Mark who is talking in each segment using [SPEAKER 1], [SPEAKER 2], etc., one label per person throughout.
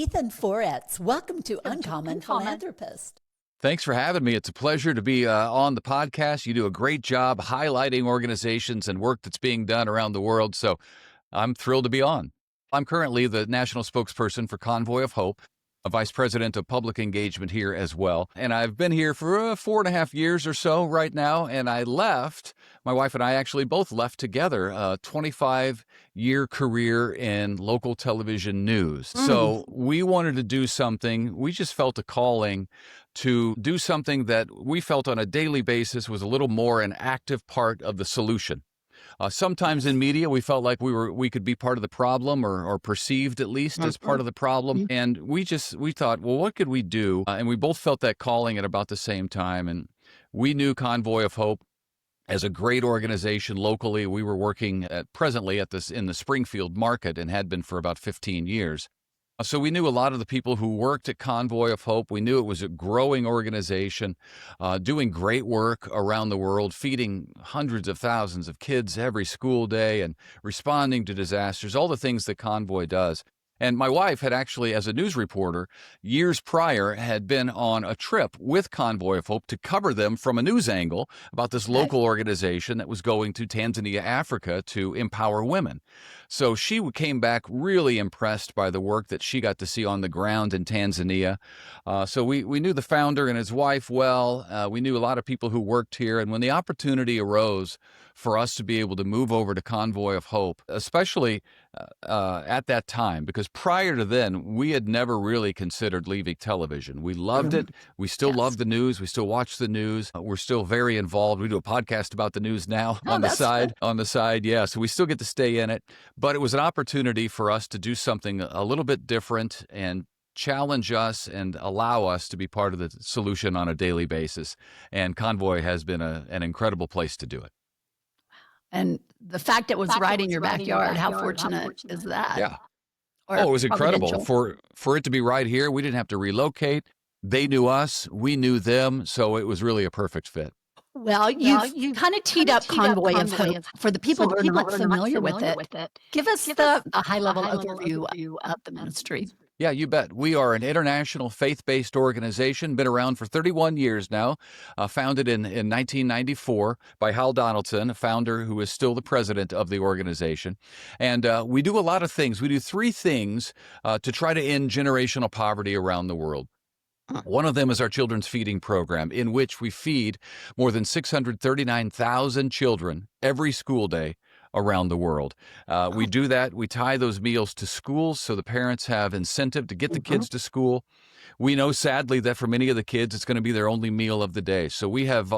[SPEAKER 1] Ethan Forhetz. Welcome to Uncommon Philanthropist.
[SPEAKER 2] Thanks for having me. It's a pleasure to be on the podcast. You do a great job highlighting organizations and work that's being done around the world, so I'm thrilled to be on. I'm currently the national spokesperson for Convoy of Hope, a vice president of public engagement here as well. And I've been here for 4.5 years or so right now, and I left. My wife and I actually both left together a 25-year career in local television news. So we wanted to do something. We just felt a calling to do something that we felt on a daily basis was a little more an active part of the solution. Sometimes in media, we felt like we could be part of the problem or perceived at least as part of the problem. And we thought, well, what could we do? And we both felt that calling at about the same time. And we knew Convoy of Hope as a great organization locally. We were working presently in the Springfield market and had been for about 15 years. So we knew a lot of the people who worked at Convoy of Hope. We knew it was a growing organization, doing great work around the world, feeding hundreds of thousands of kids every school day and responding to disasters, all the things that Convoy does. And my wife had actually, as a news reporter, years prior, had been on a trip with Convoy of Hope to cover them from a news angle about this local organization that was going to Tanzania, Africa to empower women. So she came back really impressed by the work that she got to see on the ground in Tanzania. So we knew the founder and his wife well. We knew a lot of people who worked here. And when the opportunity arose for us to be able to move over to Convoy of Hope, especially at that time, because prior to then, we had never really considered leaving television. We loved it. We still love the news. We still watch the news. We're still very involved. We do a podcast about the news now on the side. Yeah, so we still get to stay in it. But it was an opportunity for us to do something a little bit different and challenge us and allow us to be part of the solution on a daily basis. And Convoy has been an incredible place to do it.
[SPEAKER 3] And the fact it was right in your backyard, how fortunate is that?
[SPEAKER 2] Yeah. It was incredible. For it to be right here, we didn't have to relocate. They knew us. We knew them. So it was really a perfect fit.
[SPEAKER 3] Well, you kind of teed up Convoy of Hope for the people who are not familiar with it. Give us a high-level overview of the ministry.
[SPEAKER 2] Yeah, you bet. We are an international faith-based organization, been around for 31 years now, founded in 1994 by Hal Donaldson, a founder who is still the president of the organization. And we do a lot of things. We do 3 things to try to end generational poverty around the world. One of them is our children's feeding program, in which we feed more than 639,000 children every school day around the world. We do that. We tie those meals to schools so the parents have incentive to get the kids to school. We know, sadly, that for many of the kids, it's going to be their only meal of the day. So we have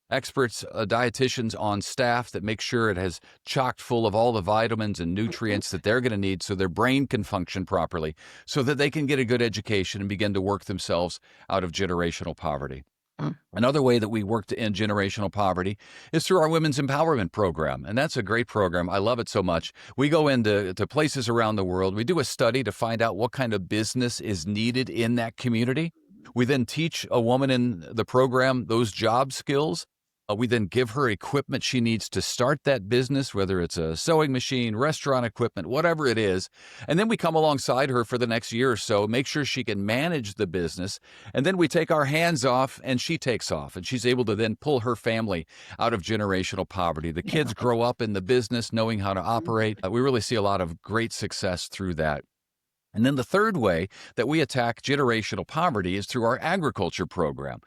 [SPEAKER 2] experts, dietitians on staff that make sure it has chocked full of all the vitamins and nutrients that they're going to need so their brain can function properly, so that they can get a good education and begin to work themselves out of generational poverty. Another way that we work to end generational poverty is through our Women's Empowerment Program, and that's a great program. I love it so much. We go into places around the world. We do a study to find out what kind of business is needed in that community. We then teach a woman in the program those job skills. We then give her equipment she needs to start that business, whether it's a sewing machine, restaurant equipment, whatever it is. And then we come alongside her for the next year or so, make sure she can manage the business. And then we take our hands off and she takes off. And she's able to then pull her family out of generational poverty. The kids grow up in the business knowing how to operate. We really see a lot of great success through that. And then the third way that we attack generational poverty is through our agriculture program.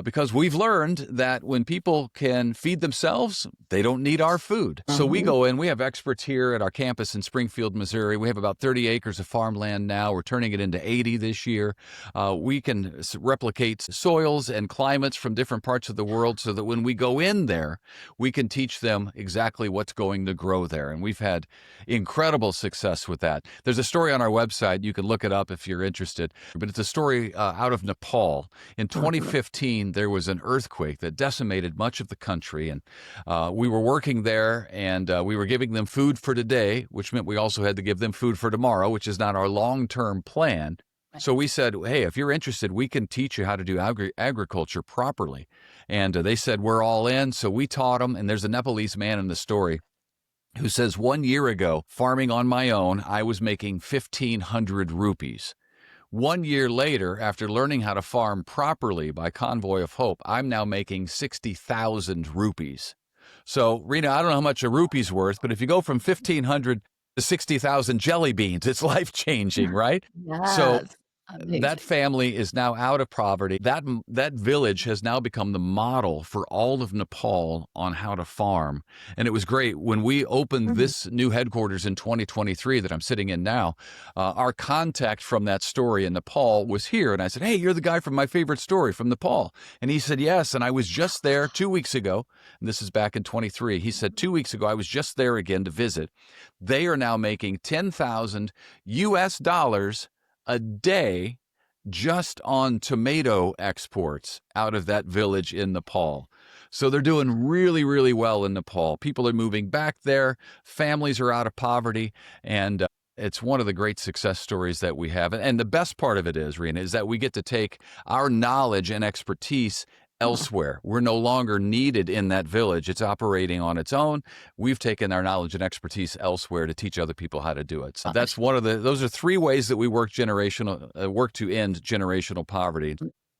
[SPEAKER 2] Because we've learned that when people can feed themselves, they don't need our food. So we go in, we have experts here at our campus in Springfield, Missouri. We have about 30 acres of farmland now. We're turning it into 80 this year. We can replicate soils and climates from different parts of the world so that when we go in there, we can teach them exactly what's going to grow there. And we've had incredible success with that. There's a story on our website. You can look it up if you're interested. But it's a story out of Nepal. In 2015, there was an earthquake that decimated much of the country. And we were working there and we were giving them food for today, which meant we also had to give them food for tomorrow, which is not our long-term plan. So we said, hey, if you're interested, we can teach you how to do agriculture properly. And they said, we're all in. So we taught them. And there's a Nepalese man in the story who says, 1 year ago, farming on my own, I was making 1,500 rupees, 1 year later, after learning how to farm properly by Convoy of Hope, I'm now making 60,000 rupees. So, Rena, I don't know how much a rupee's worth, but if you go from 1,500 to 60,000 jelly beans, it's life-changing, right? So
[SPEAKER 3] Yes.
[SPEAKER 2] that
[SPEAKER 3] Amazing.
[SPEAKER 2] family is now out of poverty. That village has now become the model for all of Nepal on how to farm. And it was great when we opened this new headquarters in 2023 that I'm sitting in now. Our contact from that story in Nepal was here, and I said, "Hey, you're the guy from my favorite story from Nepal." And he said, "Yes." And I was just there 2 weeks ago. And this is back in 23. He said, "2 weeks ago, I was just there again to visit." They are now making 10,000 US dollars a day just on tomato exports out of that village in Nepal. So they're doing really, really well in Nepal. People are moving back there. Families are out of poverty. And it's one of the great success stories that we have. And the best part of it is, Rena, is that we get to take our knowledge and expertise elsewhere. We're no longer needed in that village. It's operating on its own. We've taken our knowledge and expertise elsewhere to teach other people how to do it. So that's those are 3 ways that we work to end generational poverty.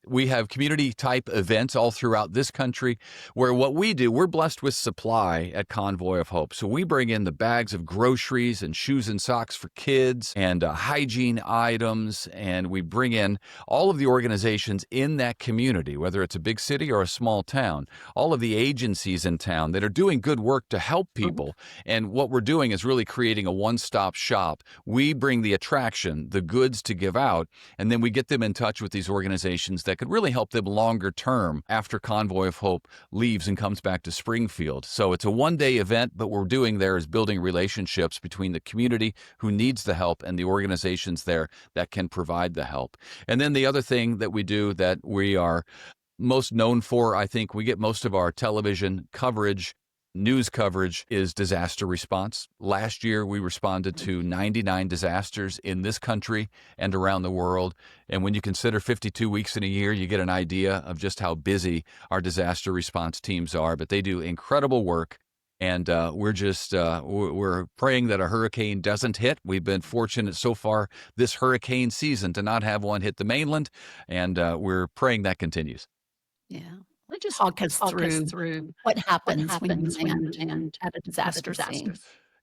[SPEAKER 2] We have community type events all throughout this country where what we do, we're blessed with supply at Convoy of Hope. So we bring in the bags of groceries and shoes and socks for kids and hygiene items. And we bring in all of the organizations in that community, whether it's a big city or a small town, all of the agencies in town that are doing good work to help people. And what we're doing is really creating a one-stop shop. We bring the attraction, the goods to give out, and then we get them in touch with these organizations that could really help them longer term after Convoy of Hope leaves and comes back to Springfield. So it's a one-day event, but what we're doing there is building relationships between the community who needs the help and the organizations there that can provide the help. And then the other thing that we do that we are most known for, I think we get most of our television coverage, news coverage, is disaster response. Last year, we responded to 99 disasters in this country and around the world. And when you consider 52 weeks in a year, you get an idea of just how busy our disaster response teams are. But they do incredible work. And we're praying that a hurricane doesn't hit. We've been fortunate so far this hurricane season to not have one hit the mainland. And we're praying that continues.
[SPEAKER 3] Yeah. Just talk us through what happens when you land at a disaster scene.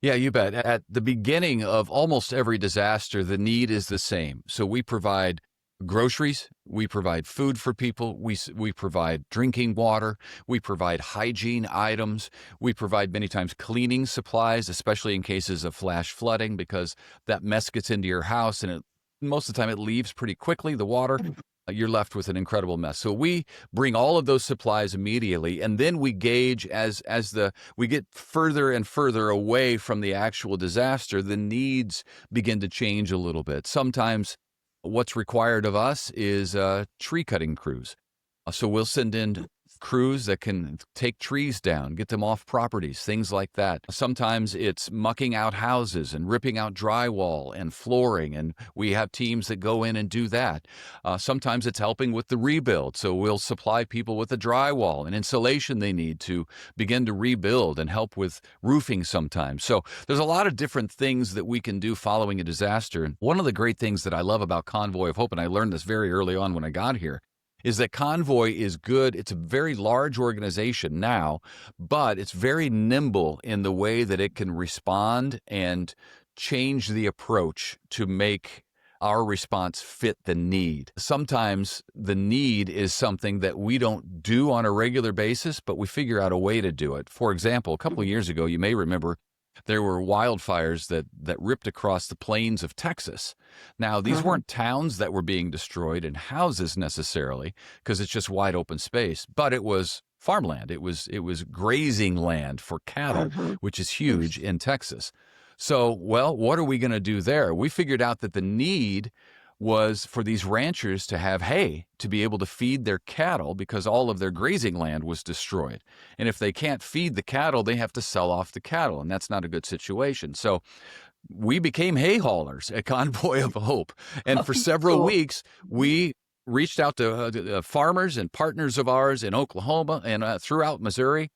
[SPEAKER 2] Yeah, you bet. At the beginning of almost every disaster, the need is the same. So we provide groceries, we provide food for people, we provide drinking water, we provide hygiene items, we provide many times cleaning supplies, especially in cases of flash flooding, because that mess gets into your house and most of the time it leaves pretty quickly, the water. You're left with an incredible mess. So we bring all of those supplies immediately, and then we gauge as we get further and further away from the actual disaster, the needs begin to change a little bit. Sometimes what's required of us is tree cutting crews. So we'll send in crews that can take trees down, get them off properties, things like that. Sometimes it's mucking out houses and ripping out drywall and flooring, and we have teams that go in and do that. Sometimes it's helping with the rebuild, so we'll supply people with the drywall and insulation they need to begin to rebuild and help with roofing sometimes. So there's a lot of different things that we can do following a disaster. And one of the great things that I love about Convoy of Hope, and I learned this very early on when I got here, is that Convoy is good. It's a very large organization now, but it's very nimble in the way that it can respond and change the approach to make our response fit the need. Sometimes the need is something that we don't do on a regular basis, but we figure out a way to do it. For example, a couple of years ago, you may remember, there were wildfires that ripped across the plains of Texas. Now, these weren't towns that were being destroyed and houses necessarily, because it's just wide open space, but it was farmland. It was grazing land for cattle, which is huge in Texas. So, well, what are we going to do there? We figured out that the need was for these ranchers to have hay to be able to feed their cattle because all of their grazing land was destroyed. And if they can't feed the cattle, they have to sell off the cattle, and that's not a good situation. So we became hay haulers at Convoy of Hope. And for several weeks, we reached out to farmers and partners of ours in Oklahoma and throughout Missouri.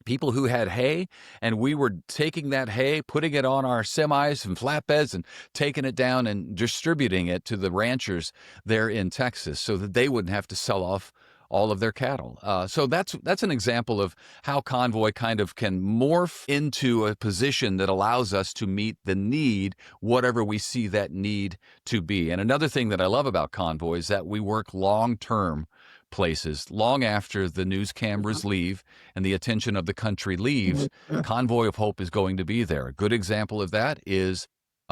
[SPEAKER 2] people who had hay, and we were taking that hay, putting it on our semis and flatbeds and taking it down and distributing it to the ranchers there in Texas so that they wouldn't have to sell off all of their cattle. So that's an example of how Convoy kind of can morph into a position that allows us to meet the need, whatever we see that need to be. And another thing that I love about Convoy is that we work long-term places. Long after the news cameras leave and the attention of the country leaves, Convoy of Hope is going to be there. A good example of that is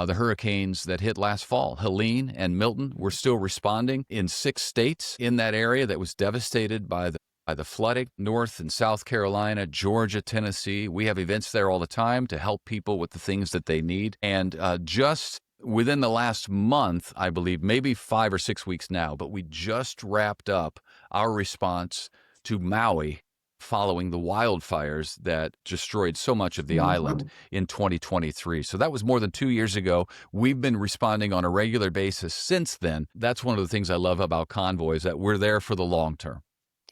[SPEAKER 2] the hurricanes that hit last fall. Helene and Milton, we're still responding in 6 states in that area that was devastated by the flooding. North and South Carolina, Georgia, Tennessee. We have events there all the time to help people with the things that they need. And just within the last month, I believe, maybe 5 or 6 weeks now, but we just wrapped up our response to Maui following the wildfires that destroyed so much of the island in 2023. So that was more than 2 years ago. We've been responding on a regular basis since then. That's one of the things I love about Convoy is that we're there for the long term.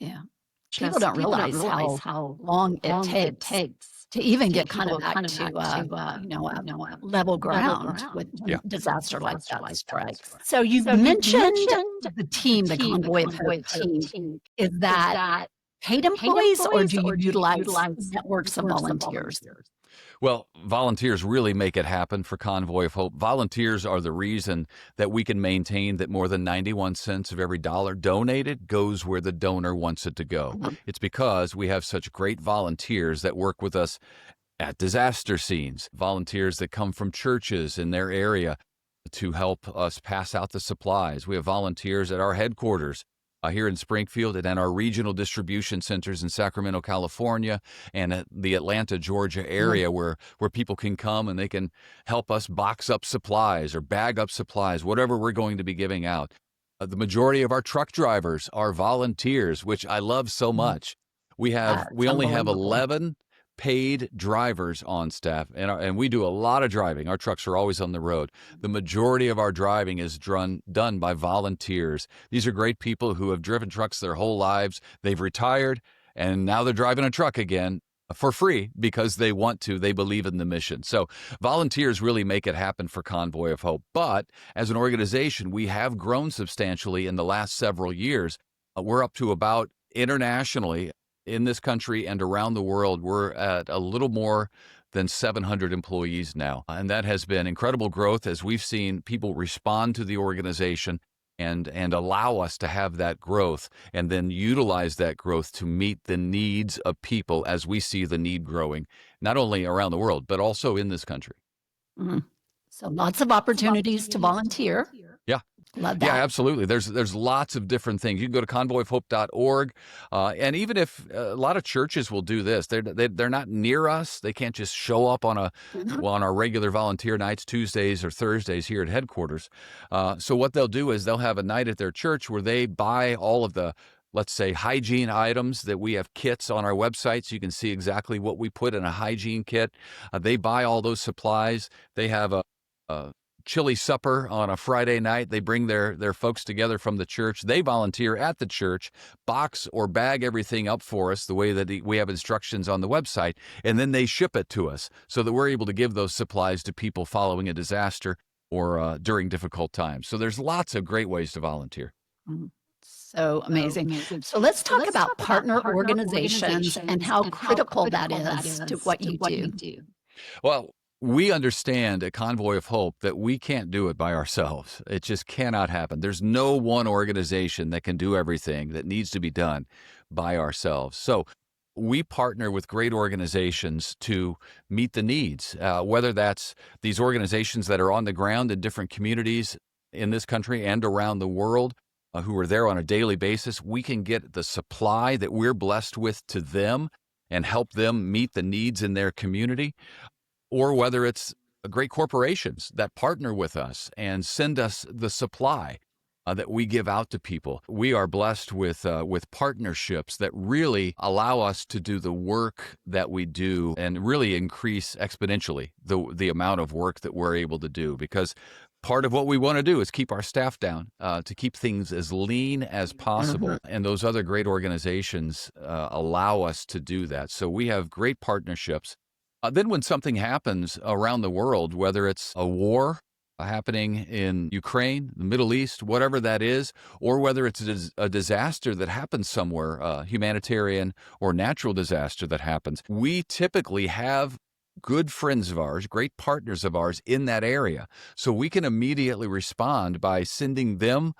[SPEAKER 3] Yeah. People don't realize how long it takes to even get kind of back to level ground with disaster like that strikes. So you mentioned the team, the Convoy of Hope team. Is that paid employees or do you utilize networks of volunteers?
[SPEAKER 2] Well, volunteers really make it happen for Convoy of Hope. Volunteers are the reason that we can maintain that more than 91 cents of every dollar donated goes where the donor wants it to go. It's because we have such great volunteers that work with us at disaster scenes, volunteers that come from churches in their area to help us pass out the supplies. We have volunteers at our headquarters here in Springfield and at our regional distribution centers in Sacramento, California, and at the Atlanta, Georgia area where people can come and they can help us box up supplies or bag up supplies, whatever we're going to be giving out. The majority of our truck drivers are volunteers, which I love so much. We only have 11 paid drivers on staff, and we do a lot of driving. Our trucks are always on the road. The majority of our driving is done by volunteers. These are great people who have driven trucks their whole lives. They've retired, and now they're driving a truck again for free because they want to. They believe in the mission. So volunteers really make it happen for Convoy of Hope. But as an organization, we have grown substantially in the last several years. We're up to about internationally, in this country and around the world, we're at a little more than 700 employees now. And that has been incredible growth as we've seen people respond to the organization and allow us to have that growth and then utilize that growth to meet the needs of people as we see the need growing, not only around the world, but also in this country.
[SPEAKER 3] So lots of opportunities to volunteer.
[SPEAKER 2] Yeah.
[SPEAKER 3] Love that.
[SPEAKER 2] Yeah, absolutely. There's lots of different things. You can go to convoyofhope.org, and even if a lot of churches will do this, they're not near us. They can't just show up on our regular volunteer nights, Tuesdays or Thursdays here at headquarters. So what they'll do is they'll have a night at their church where they buy all of the, let's say, hygiene items that we have kits on our website, so you can see exactly what we put in a hygiene kit. They buy all those supplies. They have a chili supper on a Friday night. They bring their folks together from the church. They volunteer at the church, box or bag everything up for us the way that we have instructions on the website, and then they ship it to us so that we're able to give those supplies to people following a disaster or during difficult times. So there's lots of great ways to volunteer.
[SPEAKER 3] So amazing. So let's talk about partner organizations and how critical that is to what you do.
[SPEAKER 2] Well, we understand at Convoy of Hope that we can't do it by ourselves. It just cannot happen. There's no one organization that can do everything that needs to be done by ourselves. So we partner with great organizations to meet the needs, whether that's these organizations that are on the ground in different communities in this country and around the world, who are there on a daily basis. We can get the supply that we're blessed with to them and help them meet the needs in their community. Or whether it's great corporations that partner with us and send us the supply that we give out to people. We are blessed with partnerships that really allow us to do the work that we do and really increase exponentially the amount of work that we're able to do, because part of what we want to do is keep our staff down, to keep things as lean as possible. And those other great organizations allow us to do that. So we have great partnerships. Then when something happens around the world, whether it's a war happening in Ukraine, the Middle East, whatever that is, or whether it's a disaster that happens somewhere, humanitarian or natural disaster that happens, we typically have good friends of ours, great partners of ours in that area. So we can immediately respond by sending them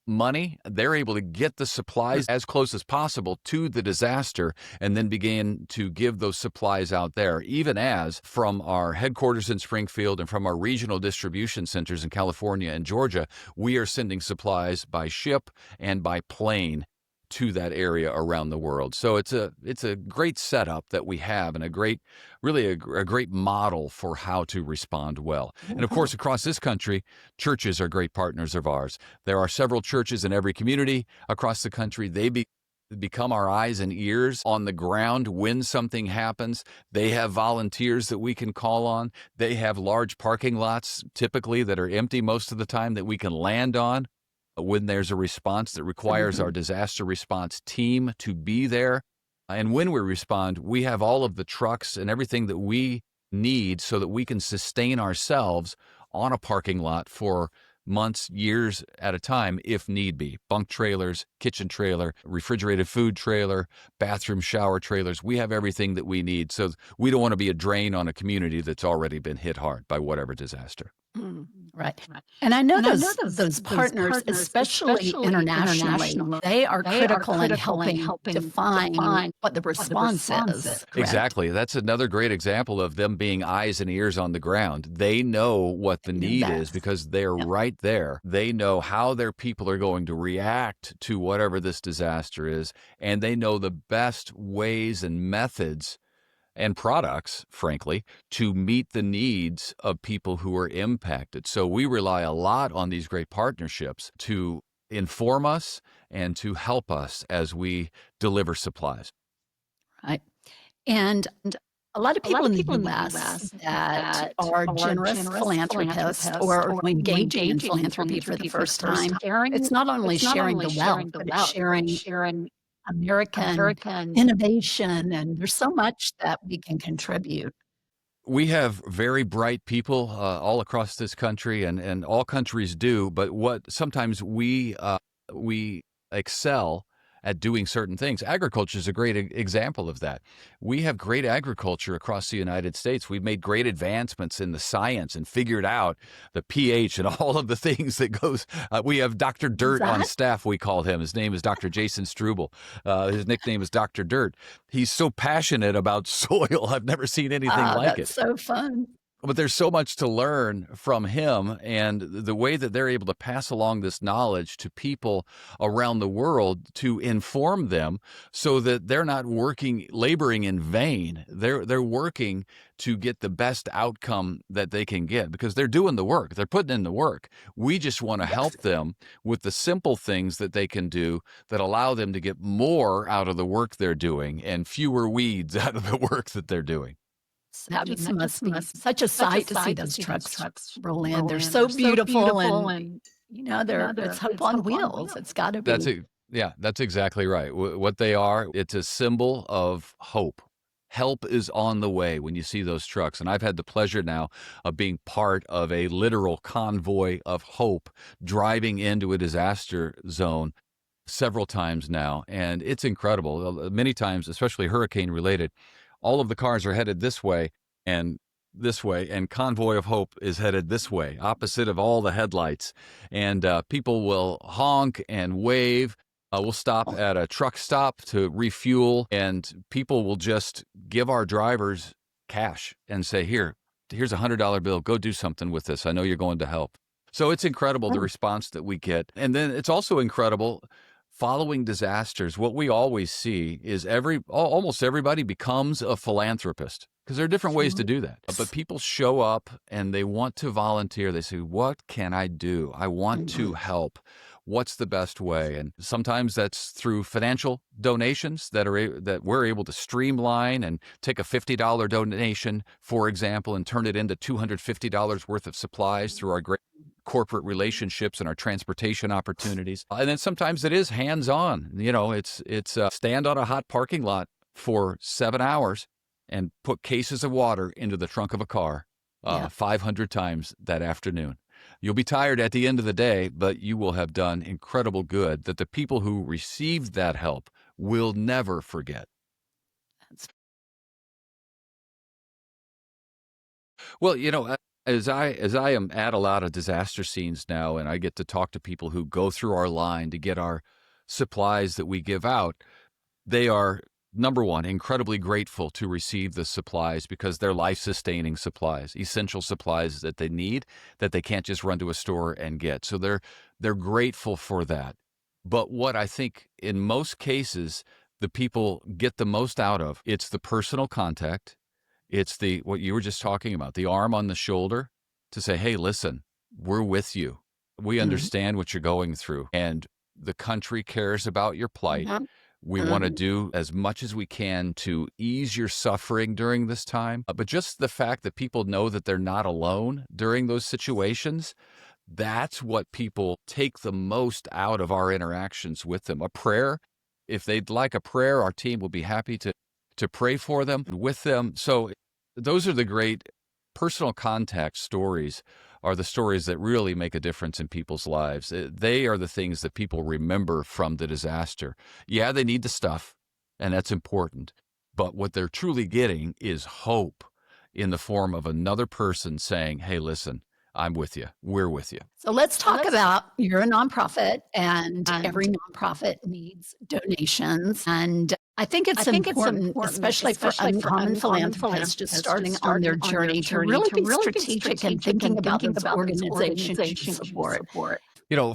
[SPEAKER 2] money. They're able to get the supplies as close as possible to the disaster and then begin to give those supplies out there, even as from our headquarters in Springfield and from our regional distribution centers in California and Georgia, we are sending supplies by ship and by plane to that area around the world. So it's a great setup that we have, and a great model for how to respond well. And of course, across this country, churches are great partners of ours. There are several churches in every community across the country. They become our eyes and ears on the ground when something happens. They have volunteers that we can call on. They have large parking lots, typically, that are empty most of the time, that we can land on when there's a response that requires our disaster response team to be there. And when we respond, we have all of the trucks and everything that we need so that we can sustain ourselves on a parking lot for months, years at a time, if need be. Bunk trailers, kitchen trailer, refrigerated food trailer, bathroom shower trailers. We have everything that we need. So we don't want to be a drain on a community that's already been hit hard by whatever disaster.
[SPEAKER 3] Right. And I know those partners, especially internationally, they are critical in helping define what the response is. Correct?
[SPEAKER 2] Exactly. That's another great example of them being eyes and ears on the ground. They know what the need is because they're right there. They know how their people are going to react to whatever this disaster is, and they know the best ways and methods and products, frankly, to meet the needs of people who are impacted. So we rely a lot on these great partnerships to inform us and to help us as we deliver supplies.
[SPEAKER 3] Right. And a lot of people in the U.S. that are generous philanthropists or engaging in philanthropy for the first time, it's not only sharing the wealth, but it's sharing American innovation, and there's so much that we can contribute.
[SPEAKER 2] We have very bright people all across this country, and all countries do, but what sometimes we excel at doing certain things. Agriculture is a great example of that. We have great agriculture across the United States. We've made great advancements in the science and figured out the pH and all of the things that goes. We have Dr. Dirt on staff, we call him. His name is Dr. Jason Struble. His nickname is Dr. Dirt. He's so passionate about soil. I've never seen anything like it.
[SPEAKER 3] That's so fun.
[SPEAKER 2] But there's so much to learn from him, and the way that they're able to pass along this knowledge to people around the world to inform them so that they're not laboring in vain. They're working to get the best outcome that they can get because they're doing the work. They're putting in the work. We just want to help them with the simple things that they can do that allow them to get more out of the work they're doing and fewer weeds out of the work that they're doing.
[SPEAKER 3] That must be such a sight to see those trucks roll in. They're so beautiful and it's hope on wheels. It's got to be.
[SPEAKER 2] That's exactly right. What they are, it's a symbol of hope. Help is on the way when you see those trucks. And I've had the pleasure now of being part of a literal convoy of hope driving into a disaster zone several times now. And it's incredible. Many times, especially hurricane related, all of the cars are headed this way, and Convoy of Hope is headed this way, opposite of all the headlights. And people will honk and wave. We'll stop at a truck stop to refuel, and people will just give our drivers cash and say, here's a $100 bill. Go do something with this. I know you're going to help. So it's incredible, the response that we get. And then it's also incredible following disasters. What we always see is almost everybody becomes a philanthropist because there are different ways to do that. But people show up and they want to volunteer. They say, what can I do? I want to help. What's the best way? And sometimes that's through financial donations that we're able to streamline and take a $50 donation, for example, and turn it into $250 worth of supplies through our great corporate relationships and our transportation opportunities. And then sometimes it is hands-on. It's stand on a hot parking lot for 7 hours and put cases of water into the trunk of a car 500 times that afternoon. You'll be tired at the end of the day, but you will have done incredible good that the people who received that help will never forget. Well, as I am at a lot of disaster scenes now, and I get to talk to people who go through our line to get our supplies that we give out, they are, number one, incredibly grateful to receive the supplies because they're life-sustaining supplies, essential supplies that they need, that they can't just run to a store and get. So they're grateful for that. But what I think in most cases the people get the most out of, it's the personal contact. It's what you were just talking about, the arm on the shoulder to say, hey, listen, we're with you. We understand what you're going through, and the country cares about your plight. We want to do as much as we can to ease your suffering during this time. But just the fact that people know that they're not alone during those situations, that's what people take the most out of our interactions with them. A prayer, if they'd like a prayer, our team will be happy to pray for them, with them. So those are the great personal contact stories, are the stories that really make a difference in people's lives. They are the things that people remember from the disaster. Yeah, they need the stuff, and that's important. But what they're truly getting is hope in the form of another person saying, hey, listen, I'm with you. We're with you.
[SPEAKER 3] So let's talk about, you're a nonprofit, and every nonprofit needs donations. And I think it's important, especially for uncommon philanthropists just starting on their journey, to really be strategic and thinking about those organizations you support.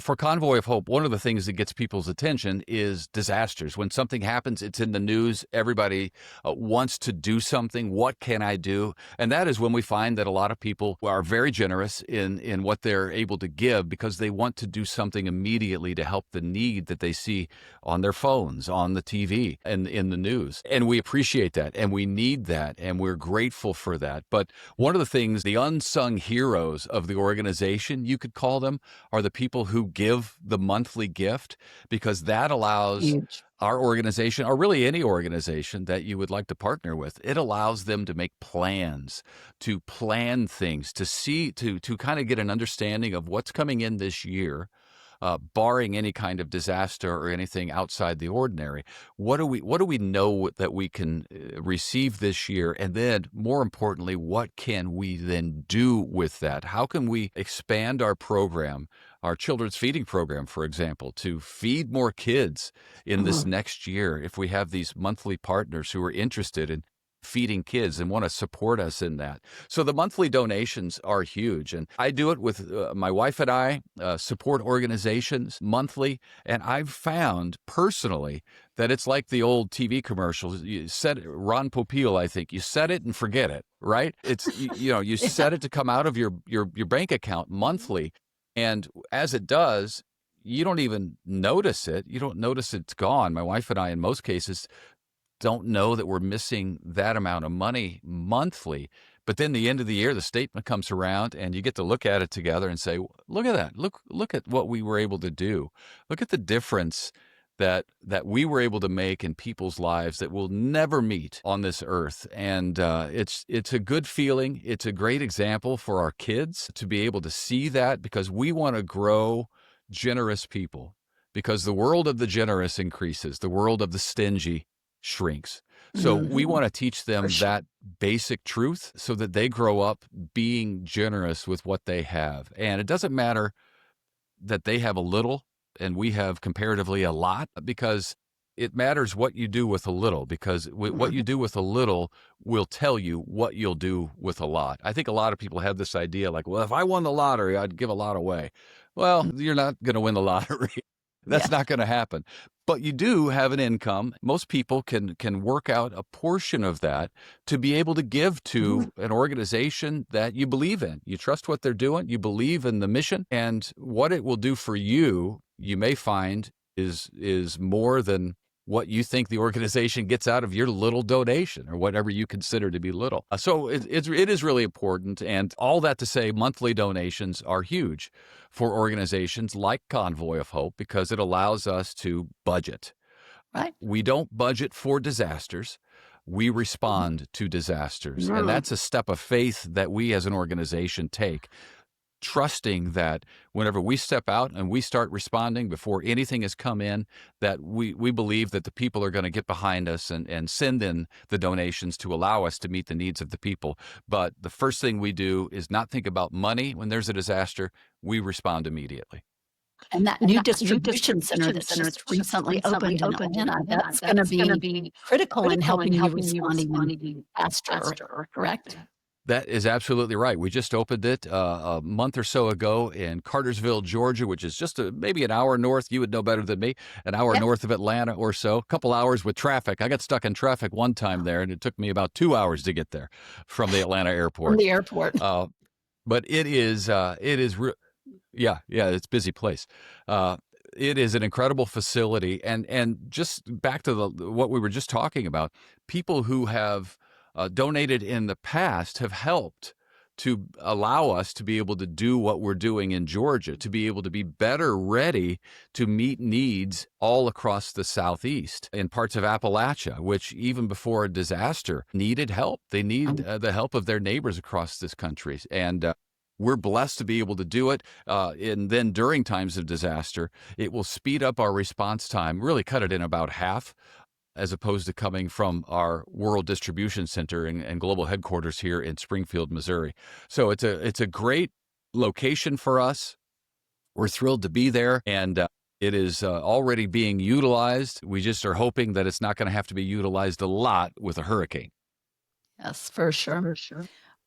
[SPEAKER 2] For Convoy of Hope, one of the things that gets people's attention is disasters. When something happens, it's in the news. Everybody wants to do something. What can I do? And that is when we find that a lot of people are very generous in what they're able to give because they want to do something immediately to help the need that they see on their phones, on the TV, and in the news. And we appreciate that, and we need that, and we're grateful for that. But one of the things, the unsung heroes of the organization, you could call them, are the people who give the monthly gift, because that allows our organization, or really any organization that you would like to partner with, it allows them to make plans, to plan things, to see, to kind of get an understanding of what's coming in this year, barring any kind of disaster or anything outside the ordinary. What do we know that we can receive this year? And then, more importantly, what can we then do with that? How can we expand our program, our children's feeding program, for example, to feed more kids in this next year? If we have these monthly partners who are interested in feeding kids and want to support us in that. So the monthly donations are huge. And I do it with my wife and I support organizations monthly. And I've found personally that it's like the old TV commercials. You set it, Ron Popeil, I think, you set it and forget it, right? It's, you set it to come out of your bank account monthly. And as it does, you don't even notice it. You don't notice it's gone. My wife and I, in most cases, don't know that we're missing that amount of money monthly. But then the end of the year, the statement comes around and you get to look at it together and say, look at that. Look at what we were able to do. Look at the difference that we were able to make in people's lives that we'll never meet on this earth. And it's a good feeling. It's a great example for our kids to be able to see that, because we want to grow generous people, because the world of the generous increases. The world of the stingy shrinks. So we want to teach them that basic truth so that they grow up being generous with what they have. And it doesn't matter that they have a little and we have comparatively a lot, because it matters what you do with a little, because what you do with a little will tell you what you'll do with a lot. I think a lot of people have this idea like, well, if I won the lottery, I'd give a lot away. Well, you're not going to win the lottery. That's not going to happen. But you do have an income. Most people can work out a portion of that to be able to give to an organization that you believe in. You trust what they're doing. You believe in the mission. And what it will do for you, you may find, is more than what you think the organization gets out of your little donation or whatever you consider to be little. So it is really important. And all that to say, monthly donations are huge for organizations like Convoy of Hope because it allows us to budget.
[SPEAKER 3] Right.
[SPEAKER 2] We don't budget for disasters. We respond to disasters. And that's a step of faith that we as an organization take, trusting that whenever we step out and we start responding before anything has come in, that we believe that the people are going to get behind us and send in the donations to allow us to meet the needs of the people. But the first thing we do is not think about money when there's a disaster. We respond immediately.
[SPEAKER 3] And that new distribution center that's just recently opened in Atlanta, that's going to be critical in helping you respond even faster, correct?
[SPEAKER 2] That is absolutely right. We just opened it a month or so ago in Cartersville, Georgia, which is just maybe an hour north. You would know better than me. An hour north of Atlanta or so. A couple hours with traffic. I got stuck in traffic one time there, and it took me about 2 hours to get there from the Atlanta airport.
[SPEAKER 3] From the airport.
[SPEAKER 2] But it's a busy place. It is an incredible facility. And just back to what we were just talking about, people who have donated in the past have helped to allow us to be able to do what we're doing in Georgia, to be able to be better ready to meet needs all across the Southeast, in parts of Appalachia, which even before a disaster needed help. They need the help of their neighbors across this country. And we're blessed to be able to do it. And then during times of disaster, it will speed up our response time, really cut it in about half, as opposed to coming from our World Distribution Center and global headquarters here in Springfield, Missouri. So it's a great location for us. We're thrilled to be there, and it is already being utilized. We just are hoping that it's not going to have to be utilized a lot with a hurricane.
[SPEAKER 3] Yes, for sure.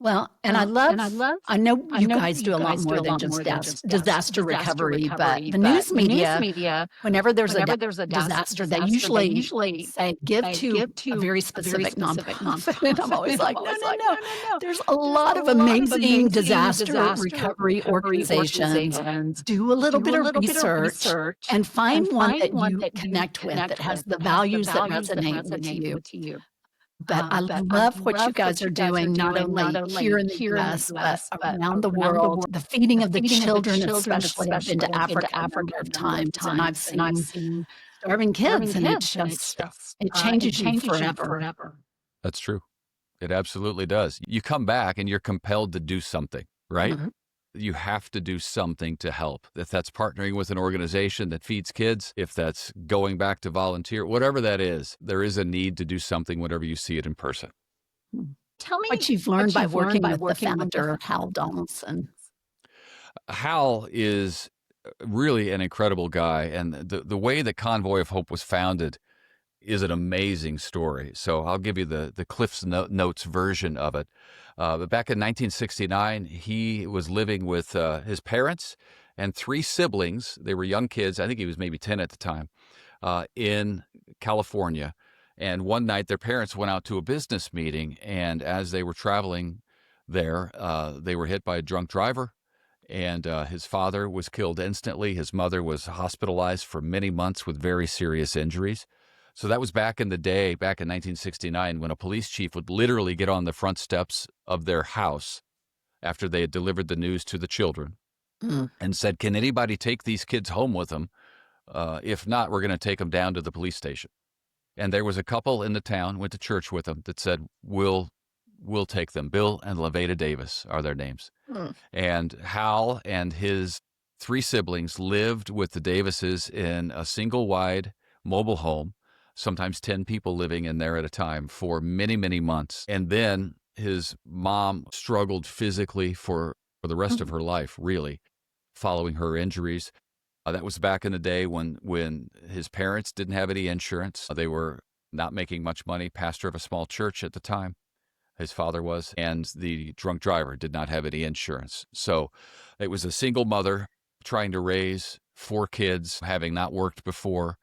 [SPEAKER 3] Well, and I know you guys do a lot more than just disaster recovery, but the news media, whenever there's a disaster, they usually say, give to a very specific nonprofit. And I'm always like, no. There's a lot of amazing disaster recovery organizations. Do a little bit of research and find one that you connect with that has the values that resonate with you. But I love what you guys are doing, not only here in the U.S., but around the world. The feeding of the children, especially. I've been to Africa a number of times, and I've seen starving kids, and it changes you forever.
[SPEAKER 2] That's true. It absolutely does. You come back and you're compelled to do something, right? Mm-hmm. You have to do something to help. If that's partnering with an organization that feeds kids, if that's going back to volunteer, whatever that is, there is a need to do something whenever you see it in person.
[SPEAKER 3] Tell me what you've learned by working with the founder, Hal Donaldson.
[SPEAKER 2] Hal is really an incredible guy, and the way that Convoy of Hope was founded is an amazing story. So I'll give you the Cliff's Notes version of it. But back in 1969, he was living with his parents and 3 siblings. They were young kids. I think he was maybe 10 at the time, in California. And one night, their parents went out to a business meeting. And as they were traveling there, they were hit by a drunk driver. And his father was killed instantly. His mother was hospitalized for many months with very serious injuries. So that was back in the day, back in 1969, when a police chief would literally get on the front steps of their house after they had delivered the news to the children and said, can anybody take these kids home with them? If not, we're going to take them down to the police station. And there was a couple in the town, went to church with them, that said, we'll take them. Bill and Levada Davis are their names. And Hal and his 3 siblings lived with the Davises in a single-wide mobile home, sometimes 10 people living in there at a time for many, many months. And then his mom struggled physically for the rest of her life, really, following her injuries. That was back in the day when his parents didn't have any insurance. They were not making much money, pastor of a small church at the time, his father was, and the drunk driver did not have any insurance. So it was a single mother trying to raise 4 kids, having not worked before.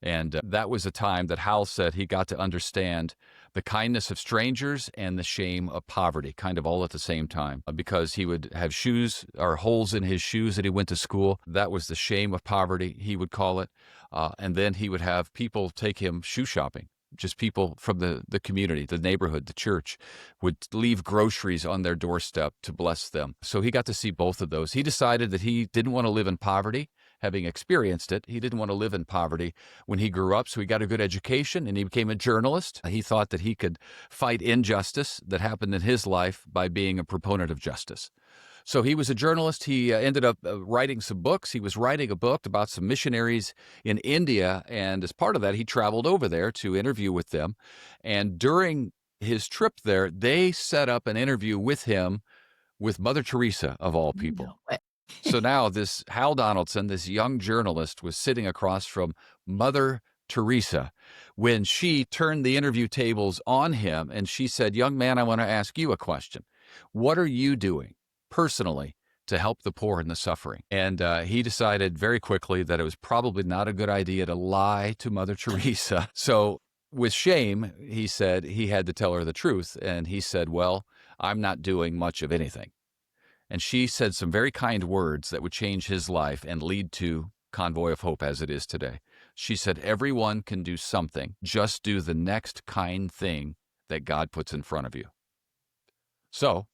[SPEAKER 2] And that was a time that Hal said he got to understand the kindness of strangers and the shame of poverty, kind of all at the same time, because he would have shoes or holes in his shoes that he went to school. That was the shame of poverty, he would call it. And then he would have people take him shoe shopping. Just people from the community, the neighborhood, the church would leave groceries on their doorstep to bless them. So he got to see both of those. He decided that he didn't want to live in poverty. Having experienced it, he didn't want to live in poverty when he grew up. So he got a good education and he became a journalist. He thought that he could fight injustice that happened in his life by being a proponent of justice. So he was a journalist. He ended up writing some books. He was writing a book about some missionaries in India. And as part of that, he traveled over there to interview with them. And during his trip there, they set up an interview with him with Mother Teresa, of all people.
[SPEAKER 3] No way.
[SPEAKER 2] So now this Hal Donaldson, this young journalist, was sitting across from Mother Teresa when she turned the interview tables on him and she said, "Young man, I want to ask you a question. What are you doing personally to help the poor and the suffering?" And he decided very quickly that it was probably not a good idea to lie to Mother Teresa. So with shame, he said he had to tell her the truth. And he said, "Well, I'm not doing much of anything." And she said some very kind words that would change his life and lead to Convoy of Hope as it is today. She said, "Everyone can do something. Just do the next kind thing that God puts in front of you." So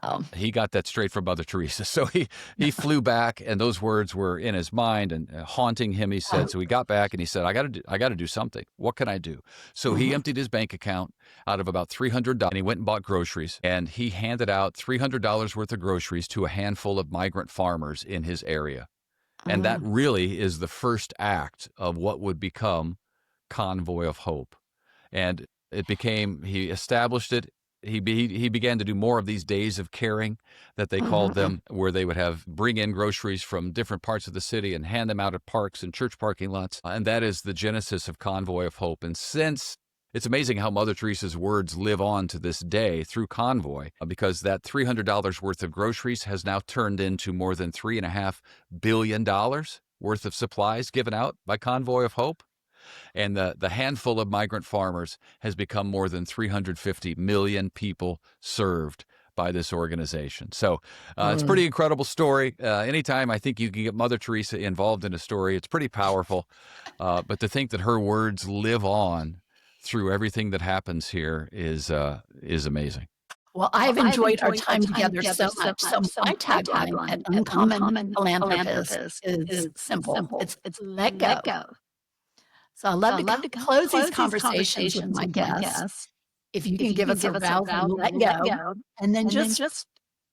[SPEAKER 3] Wow.
[SPEAKER 2] he got that straight from Mother Teresa. So he flew back, and those words were in his mind and haunting him, he said. So he got back and he said, I got to do something. What can I do? So he emptied his bank account out of about $300, and he went and bought groceries, and he handed out $300 worth of groceries to a handful of migrant farmers in his area. And that really is the first act of what would become Convoy of Hope. And it became, he established it. He began to do more of these days of caring that they called them, where they would bring in groceries from different parts of the city and hand them out at parks and church parking lots. And that is the genesis of Convoy of Hope. And since, it's amazing how Mother Teresa's words live on to this day through Convoy, because that $300 worth of groceries has now turned into more than $3.5 billion worth of supplies given out by Convoy of Hope. And the handful of migrant farmers has become more than 350 million people served by this organization. So it's a pretty incredible story. Anytime I think you can get Mother Teresa involved in a story, it's pretty powerful. But to think that her words live on through everything that happens here is amazing.
[SPEAKER 3] Well, I've enjoyed our time together so much. So my tagline at Uncommon Philanthropist is simple. It's let go. So I love to close these conversations with my guests. If you can give us a rousing let go, and then just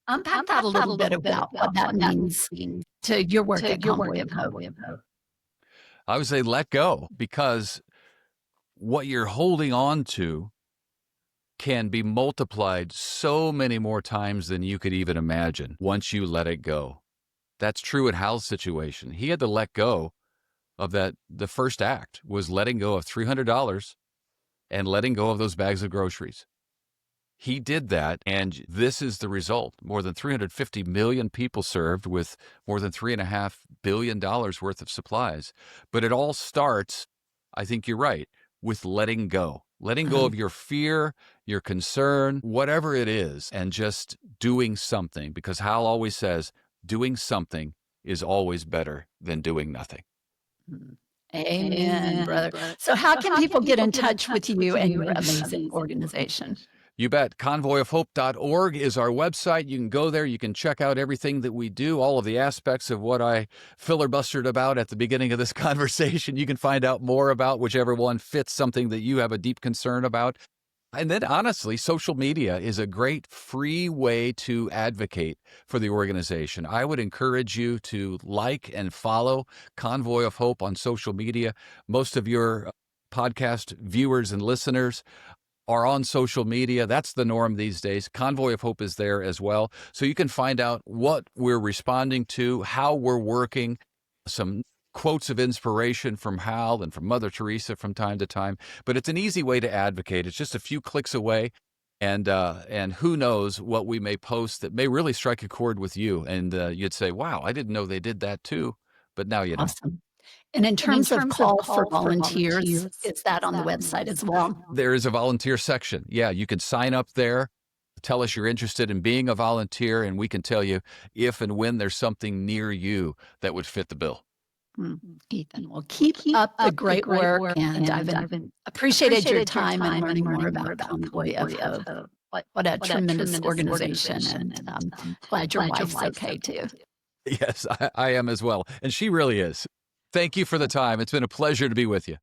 [SPEAKER 3] unpack that a little bit about what that means to your work at Convoy of Hope.
[SPEAKER 2] I would say let go, because what you're holding on to can be multiplied so many more times than you could even imagine once you let it go. That's true in Hal's situation. He had to let go of that. The first act was letting go of $300 and letting go of those bags of groceries. He did that, and this is the result. More than 350 million people served with more than $3.5 billion worth of supplies. But it all starts, I think you're right, with letting go. Letting go of your fear, your concern, whatever it is, and just doing something. Because Hal always says, doing something is always better than doing nothing.
[SPEAKER 3] Amen, brother. So how can people get in touch with you and your amazing organization?
[SPEAKER 2] You bet. Convoyofhope.org is our website. You can go there. You can check out everything that we do, all of the aspects of what I filibustered about at the beginning of this conversation. You can find out more about whichever one fits something that you have a deep concern about. And then, honestly, social media is a great free way to advocate for the organization. I would encourage you to like and follow Convoy of Hope on social media. Most of your podcast viewers and listeners are on social media. That's the norm these days. Convoy of Hope is there as well. So you can find out what we're responding to, how we're working, some quotes of inspiration from Hal and from Mother Teresa from time to time. But it's an easy way to advocate. It's just a few clicks away. And who knows what we may post that may really strike a chord with you. And you'd say, wow, I didn't know they did that too. But now you know.
[SPEAKER 3] Awesome. And in terms of call for volunteers, is that on the website as well?
[SPEAKER 2] There is a volunteer section. Yeah, you can sign up there. Tell us you're interested in being a volunteer, and we can tell you if and when there's something near you that would fit the bill.
[SPEAKER 3] Ethan, well, keep up the great work, and I've appreciated your time and learning more about Convoy of Hope. What a tremendous organization, and glad your wife's okay too.
[SPEAKER 2] Yes, I am as well, and she really is. Thank you for the time. It's been a pleasure to be with you.